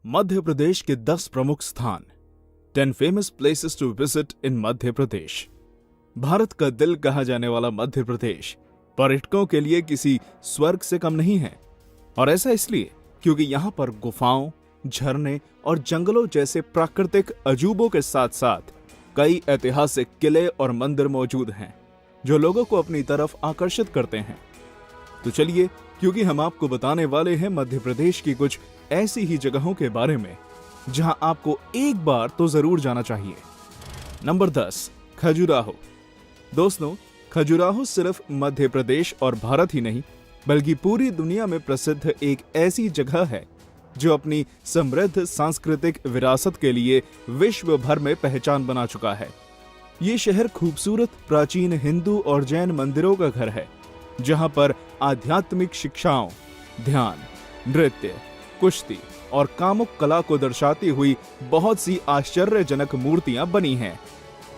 मध्य प्रदेश के 10 प्रमुख स्थान 10 famous places to visit in Madhya Pradesh. भारत का दिल कहा जाने वाला मध्य प्रदेश पर्यटकों के लिए किसी स्वर्ग से कम नहीं है, और ऐसा इसलिए क्योंकि यहाँ पर गुफाओं, झरने और जंगलों जैसे प्राकृतिक अजूबों के साथ साथ कई ऐतिहासिक किले और मंदिर मौजूद हैं जो लोगों को अपनी तरफ आकर्षित करते हैं। तो चलिए, क्योंकि हम आपको बताने वाले हैं मध्य प्रदेश की कुछ ऐसी ही जगहों के बारे में जहां आपको एक बार तो जरूर जाना चाहिए। नंबर 10, खजुराहो। दोस्तों, खजुराहो सिर्फ मध्य प्रदेश और भारत ही नहीं बल्कि पूरी दुनिया में प्रसिद्ध एक ऐसी जगह है जो अपनी समृद्ध सांस्कृतिक विरासत के लिए विश्व भर में पहचान बना चुका है। ये शहर खूबसूरत प्राचीन हिंदू और जैन मंदिरों का घर है, जहां पर आध्यात्मिक शिक्षाओं, ध्यान, नृत्य, कुश्ती और कामुक कला को दर्शाती हुई बहुत सी आश्चर्यजनक मूर्तियां बनी हैं।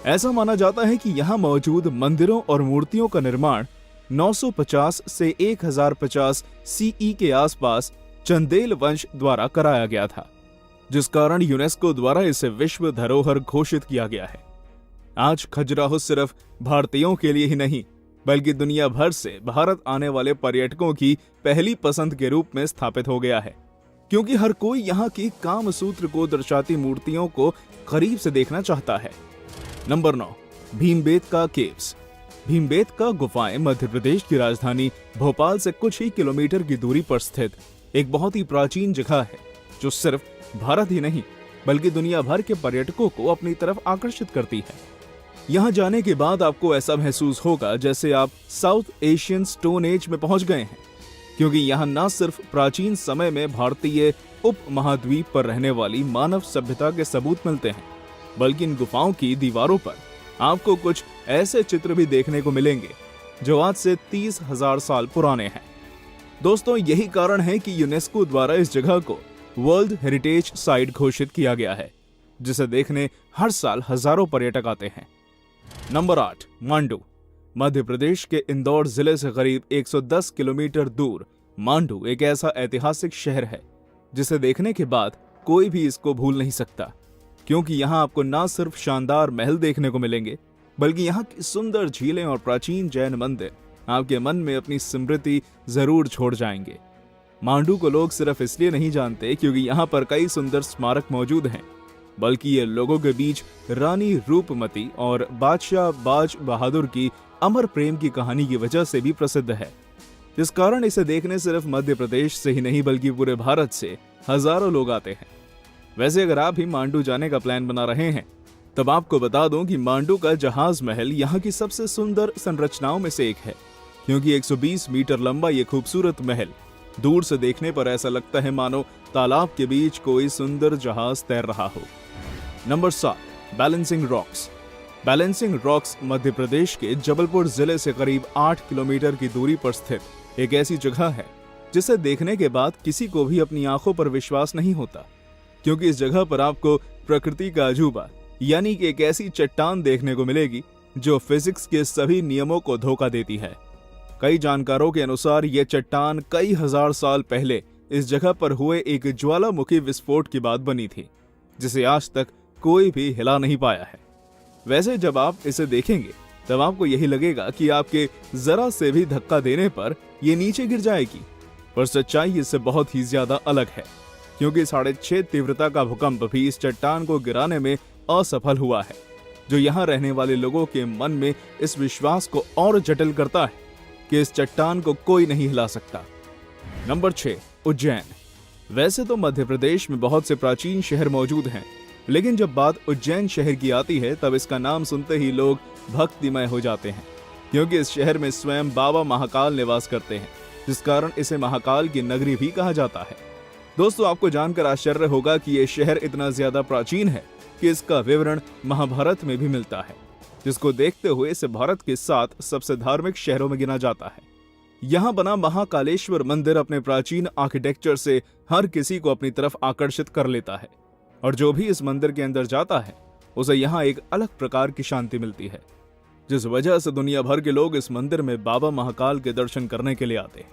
ऐसा माना जाता है कि यहाँ मौजूद मंदिरों और मूर्तियों का निर्माण 950 से 1050 सीई के आसपास चंदेल वंश द्वारा कराया गया था, जिस कारण यूनेस्को द्वारा इसे विश्व धरोहर घोषित किया गया है। आज खजुराहो सिर्फ भारतीयों के लिए ही नहीं बल्कि दुनिया भर से भारत आने वाले पर्यटकों की पहली पसंद के रूप में स्थापित हो गया है, क्योंकि हर कोई यहाँ की कामसूत्र को दर्शाती मूर्तियों को करीब से देखना चाहता है। Number 9, Bhimbetka caves. भीमबेटका गुफाएं मध्य प्रदेश की राजधानी भोपाल से कुछ ही किलोमीटर की दूरी पर स्थित एक बहुत ही प्राचीन जगह है जो सिर्फ भारत ही नहीं बल्कि दुनिया भर के पर्यटकों को अपनी तरफ आकर्षित करती है। यहाँ जाने के बाद आपको ऐसा महसूस होगा जैसे आप साउथ एशियन स्टोन एज में पहुंच गए हैं, क्योंकि यहाँ न सिर्फ प्राचीन समय में भारतीय उपमहाद्वीप पर रहने वाली मानव सभ्यता के सबूत मिलते हैं, बल्कि इन गुफाओं की दीवारों पर आपको कुछ ऐसे चित्र भी देखने को मिलेंगे जो आज से 30,000 साल पुराने हैं। दोस्तों, यही कारण है कि यूनेस्को द्वारा इस जगह को वर्ल्ड हेरिटेज साइट घोषित किया गया है, जिसे देखने हर साल हजारों पर्यटक आते हैं। नंबर 8, मांडू। मध्य प्रदेश के इंदौर जिले से करीब 110 किलोमीटर दूर मांडू एक ऐसा ऐतिहासिक शहर है जिसे देखने के बाद कोई भी इसको भूल नहीं सकता, क्योंकि यहाँ आपको न सिर्फ शानदार महल देखने को मिलेंगे बल्कि यहाँ की सुंदर झीलें और प्राचीन जैन मंदिर आपके मन में अपनी स्मृति जरूर छोड़ जाएंगे। मांडू को लोग सिर्फ इसलिए नहीं जानते क्योंकि यहाँ पर कई सुंदर स्मारक मौजूद हैं, बल्कि ये लोगों के बीच रानी रूपमती और बादशाह बाज बहादुर की अमर प्रेम की कहानी की वजह से भी प्रसिद्ध है, जिस कारण इसे देखने सिर्फ मध्य प्रदेश से ही नहीं बल्कि पूरे भारत से हजारों लोग आते हैं। वैसे अगर आप भी मांडू जाने का प्लान बना रहे हैं तब आपको बता दूं कि मांडू का जहाज महल यहाँ की सबसे सुंदर संरचनाओं में से एक है, क्योंकि 120 मीटर लंबा ये खूबसूरत महल दूर से देखने पर ऐसा लगता है मानो तालाब के बीच कोई सुंदर जहाज तैर रहा हो। Number 7, balancing rocks. Balancing rocks Madhya Pradesh के जबलपुर जिले से करीब 8 किलोमीटर की दूरी पर स्थित एक ऐसी जगह है जिसे देखने के बाद किसी को भी अपनी आंखों पर विश्वास नहीं होता, क्योंकि इस जगह पर आपको प्रकृति का अजूबा यानी कि एक ऐसी चट्टान देखने को मिलेगी जो फिजिक्स के सभी नियमों को धोखा देती है। कई जानकारों के अनुसार यह चट्टान कई हजार साल पहले इस जगह पर हुए एक ज्वालामुखी विस्फोट के बाद बनी थी, जिसे आज तक कोई भी हिला नहीं पाया है। वैसे जब आप इसे देखेंगे तब आपको यही लगेगा कि आपके जरा से भी धक्का देने पर यह नीचे गिर जाएगी, पर सच्चाई इससे बहुत ही ज्यादा अलग है, क्योंकि 6.5 तीव्रता का भूकंप भी इस चट्टान को गिराने में असफल हुआ है, जो यहाँ रहने वाले लोगों के मन में इस विश्वास को और जटिल करता है कि इस चट्टान को कोई नहीं हिला सकता। नंबर 6, उज्जैन। वैसे तो मध्य प्रदेश में बहुत से प्राचीन शहर मौजूद हैं, लेकिन जब बात उज्जैन शहर की आती है तब इसका नाम सुनते ही लोग भक्तिमय हो जाते हैं, क्योंकि इस शहर में स्वयं बाबा महाकाल निवास करते हैं, जिस कारण इसे महाकाल की नगरी भी कहा जाता है। दोस्तों, आपको जानकर आश्चर्य होगा कि यह शहर इतना ज्यादा प्राचीन है कि इसका विवरण महाभारत में भी मिलता है, जिसको देखते हुए इसे भारत के 7 सबसे धार्मिक शहरों में गिना जाता है। यहाँ बना महाकालेश्वर मंदिर अपने प्राचीन आर्किटेक्चर से हर किसी को अपनी तरफ आकर्षित कर लेता है, और जो भी इस मंदिर के अंदर जाता है उसे यहाँ एक अलग प्रकार की शांति मिलती है, जिस वजह से दुनिया भर के लोग इस मंदिर में बाबा महाकाल के दर्शन करने के लिए आते हैं।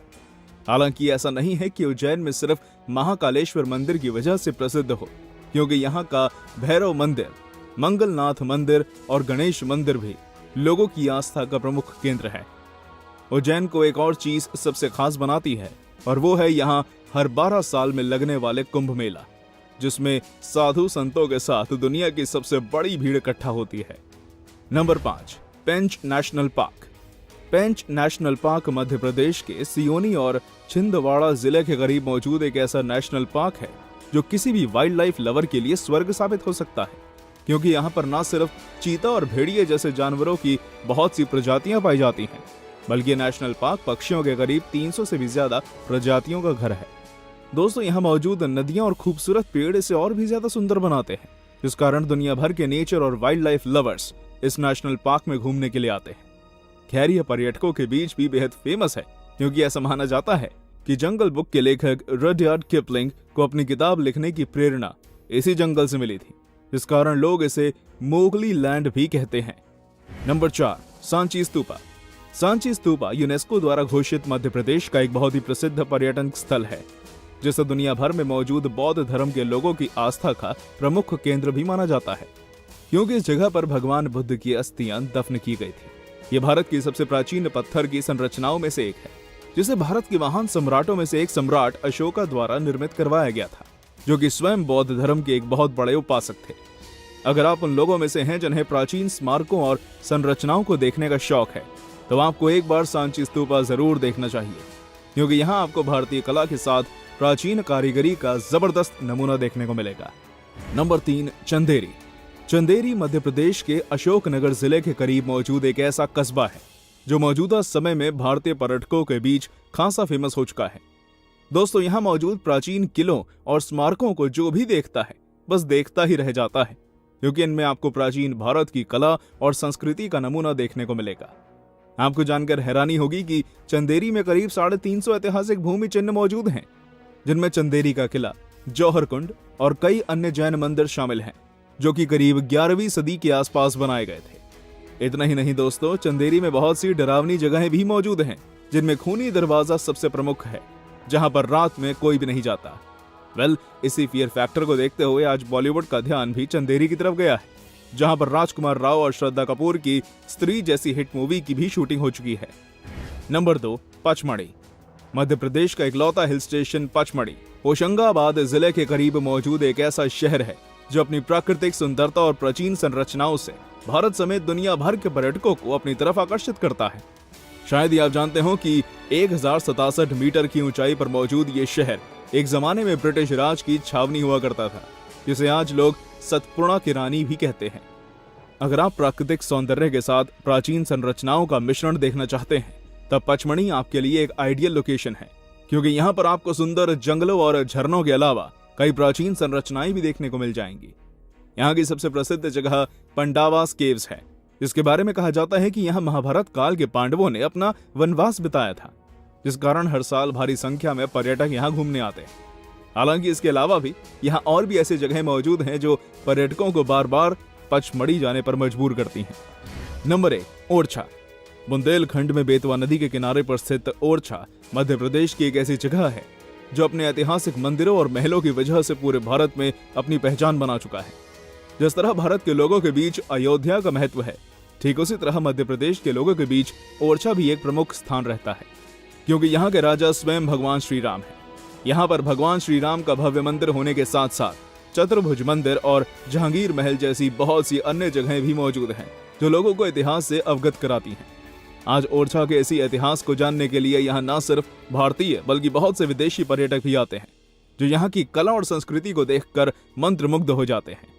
हालांकि ऐसा नहीं है कि उज्जैन में सिर्फ महाकालेश्वर मंदिर की वजह से प्रसिद्ध हो, क्योंकि यहाँ का भैरव मंदिर, मंगलनाथ मंदिर और गणेश मंदिर भी लोगों की आस्था का प्रमुख केंद्र है। उज्जैन को एक और चीज सबसे खास बनाती है और वो है यहाँ हर 12 साल में लगने वाले कुंभ मेला, जिसमें साधु संतों के साथ दुनिया की सबसे बड़ी भीड़ इकट्ठा होती है। नंबर 5, पेंच नेशनल पार्क। पेंच नेशनल पार्क मध्य प्रदेश के सियोनी और छिंदवाड़ा जिले के करीब मौजूद एक ऐसा नेशनल पार्क है जो किसी भी वाइल्ड लाइफ लवर के लिए स्वर्ग साबित हो सकता है, क्योंकि यहाँ पर न सिर्फ चीता और भेड़िए जैसे जानवरों की बहुत सी प्रजातियां पाई जाती हैं, बल्कि नेशनल पार्क पक्षियों के करीब 300 से भी ज्यादा प्रजातियों का घर है। दोस्तों, यहाँ मौजूद नदियां और खूबसूरत पेड़ इसे और भी ज्यादा सुंदर बनाते हैं, जिस कारण दुनिया भर के नेचर और वाइल्ड लाइफ लवर्स इस नेशनल पार्क में घूमने के लिए आते हैं। खैर, यह पर्यटकों के बीच भी बेहद फेमस है, क्योंकि ऐसा माना जाता है कि जंगल बुक के लेखक रडयार्ड किपलिंग को अपनी किताब लिखने की प्रेरणा इसी जंगल से मिली थी, जिस कारण लोग इसे मोगली लैंड भी कहते हैं। नंबर 4, सांची स्तूपा। सांची स्तूपा यूनेस्को द्वारा घोषित मध्य प्रदेश का एक बहुत ही प्रसिद्ध पर्यटन स्थल है, जिसे दुनिया भर में मौजूद बौद्ध धर्म के लोगों की आस्था का प्रमुख केंद्र भी माना जाता है, क्योंकि इस जगह पर भगवान बुद्ध की अस्थियां दफन की गई थी। यह भारत की सबसे प्राचीन पत्थर की संरचनाओं में से एक है, जिसे भारत के महान सम्राटों में से एक सम्राट अशोका द्वारा निर्मित करवाया गया था, जो कि स्वयं बौद्ध धर्म के एक बहुत बड़े उपासक थे। अगर आप उन लोगों में से हैं जिन्हें प्राचीन स्मारकों और संरचनाओं को देखने का शौक है, तो आपको एक बार सांची स्तूपा जरूर देखना चाहिए, क्योंकि यहाँ आपको भारतीय कला के साथ प्राचीन कारीगरी का जबरदस्त नमूना देखने को मिलेगा। नंबर 3, चंदेरी। चंदेरी मध्य प्रदेश के अशोकनगर जिले के करीब मौजूद एक ऐसा कस्बा है जो मौजूदा समय में भारतीय पर्यटकों के बीच खासा फेमस हो चुका है। दोस्तों, यहाँ मौजूद प्राचीन किलों और स्मारकों को जो भी देखता है बस देखता ही रह जाता है, क्योंकि इनमें आपको प्राचीन भारत की कला और संस्कृति का नमूना देखने को मिलेगा। आपको जानकर हैरानी होगी कि चंदेरी में करीब 350 ऐतिहासिक भूमि चिन्ह मौजूद हैं, जिनमें चंदेरी का किला, जौहर कुंड और कई अन्य जैन मंदिर शामिल हैं, जो कि करीब 11वीं सदी के आसपास बनाए गए थे। इतना ही नहीं दोस्तों, चंदेरी में बहुत सी डरावनी जगहें भी मौजूद हैं, जिनमें खूनी दरवाजा सबसे प्रमुख है, जहां पर रात में कोई भी नहीं जाता। इसी फियर फैक्टर को देखते हुए आज बॉलीवुड का ध्यान भी चंदेरी की तरफ गया है, जहां पर राजकुमार राव और श्रद्धा कपूर की स्त्री जैसी हिट मूवी की भी शूटिंग हो चुकी है। नंबर 2, पचमढ़ी। मध्य प्रदेश का इकलौता हिल स्टेशन पचमढ़ी होशंगाबाद जिले के करीब मौजूद एक ऐसा शहर है जो अपनी प्राकृतिक सुंदरता और प्राचीन संरचनाओं से भारत समेत दुनिया भर के पर्यटकों को अपनी तरफ आकर्षित करता है। शायद ही आप जानते हो कि 1067 मीटर की ऊंचाई पर मौजूद ये शहर एक जमाने में ब्रिटिश राज की छावनी हुआ करता था, जिसे आज लोग सतपुड़ा की रानी भी कहते हैं। अगर आप प्राकृतिक सौंदर्य के साथ प्राचीन संरचनाओं का मिश्रण देखना चाहते हैं, तब पचमढ़ी आपके लिए एक आइडियल लोकेशन है, क्योंकि यहाँ पर आपको सुंदर जंगलों और झरनों के अलावा कई प्राचीन संरचनाएं भी देखने को मिल जाएंगी। यहाँ की सबसे प्रसिद्ध जगह पंडावास केव्स है, जिसके बारे में कहा जाता है कि यहाँ महाभारत काल के पांडवों ने अपना वनवास बिताया था, जिस कारण हर साल भारी संख्या में पर्यटक यहाँ घूमने आते हैं। हालांकि इसके अलावा भी यहाँ और भी ऐसी जगहें मौजूद हैं जो पर्यटकों को बार बार पचमढ़ी जाने पर मजबूर करती हैं। नंबर 1, ओरछा। बुंदेलखंड में बेतवा नदी के किनारे पर स्थित ओरछा मध्य प्रदेश की एक ऐसी जगह है जो अपने ऐतिहासिक मंदिरों और महलों की वजह से पूरे भारत में अपनी पहचान बना चुका है। जिस तरह भारत के लोगों के बीच अयोध्या का महत्व है, ठीक उसी तरह मध्य प्रदेश के लोगों के बीच ओरछा भी एक प्रमुख स्थान रहता है, क्योंकि यहाँ के राजा स्वयं भगवान श्री राम है। यहाँ पर भगवान श्री राम का भव्य मंदिर होने के साथ साथ चतुर्भुज मंदिर और जहांगीर महल जैसी बहुत सी अन्य जगहें भी मौजूद हैं, जो लोगों को इतिहास से अवगत कराती हैं। आज ओरछा के इसी इतिहास को जानने के लिए यहाँ न सिर्फ भारतीय बल्कि बहुत से विदेशी पर्यटक भी आते हैं, जो यहाँ की कला और संस्कृति को देखकर मंत्रमुग्ध हो जाते हैं।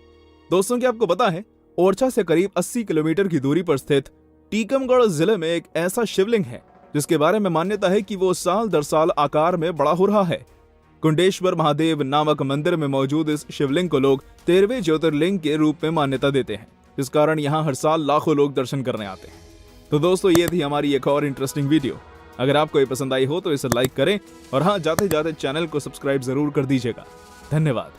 दोस्तों, क्या आपको पता है, ओरछा से करीब 80 किलोमीटर की दूरी पर स्थित टीकमगढ़ जिले में एक ऐसा शिवलिंग है जिसके बारे में मान्यता है कि वो साल दर साल आकार में बड़ा हो रहा है। कुंडेश्वर महादेव नामक मंदिर में मौजूद इस शिवलिंग को लोग 13वें ज्योतिर्लिंग के रूप में मान्यता देते हैं, इस कारण यहाँ हर साल लाखों लोग दर्शन करने आते हैं। तो दोस्तों, ये थी हमारी एक और इंटरेस्टिंग वीडियो। अगर आपको ये पसंद आई हो तो इसे लाइक करें और हाँ, जाते जाते चैनल को सब्सक्राइब जरूर कर दीजिएगा। धन्यवाद।